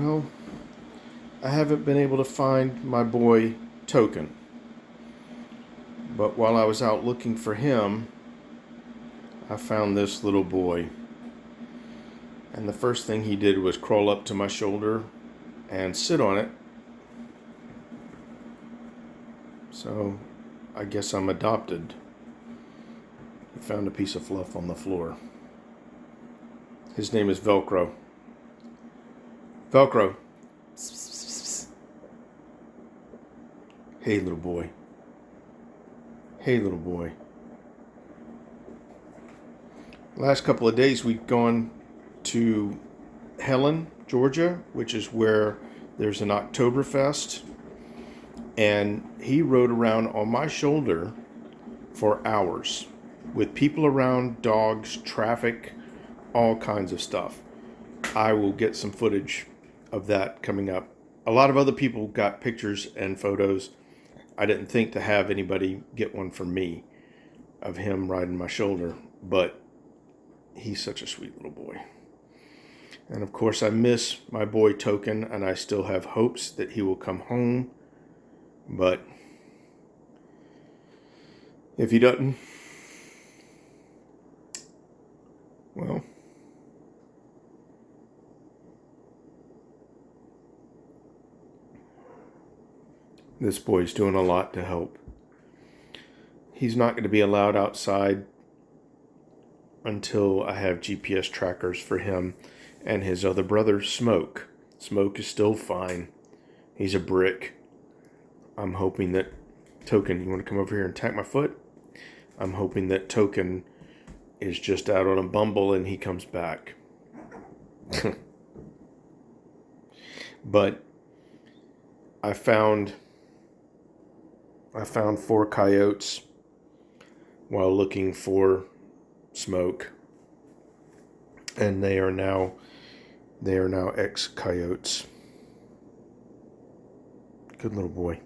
Well, I haven't been able to find my boy Tolkien. But while I was out looking for him, I found this little boy. And the first thing he did was crawl up to my shoulder and sit on it. So I guess I'm adopted. He found a piece of fluff on the floor. His name is Velcro. Velcro. Hey, little boy. Hey, little boy. Last couple of days we've gone to Helen, Georgia, which is where there's an Oktoberfest. And he rode around on my shoulder for hours with people around, dogs, traffic, all kinds of stuff. I will get some footage of that coming up. A lot of other people got pictures and photos. I didn't think to have anybody get one for me of him riding my shoulder, but he's such a sweet little boy. And of course I miss my boy Tolkien, and I still have hopes that he will come home. But if he doesn't, well, this boy's doing a lot to help. He's not going to be allowed outside until I have GPS trackers for him and his other brother, Smoke. Smoke is still fine. He's a brick. I'm hoping that Tolkien, you want to come over here and tap my foot? I'm hoping that Tolkien is just out on a bumble and he comes back. But I found 4 coyotes while looking for Smoke, and they are now ex-coyotes. Good little boy.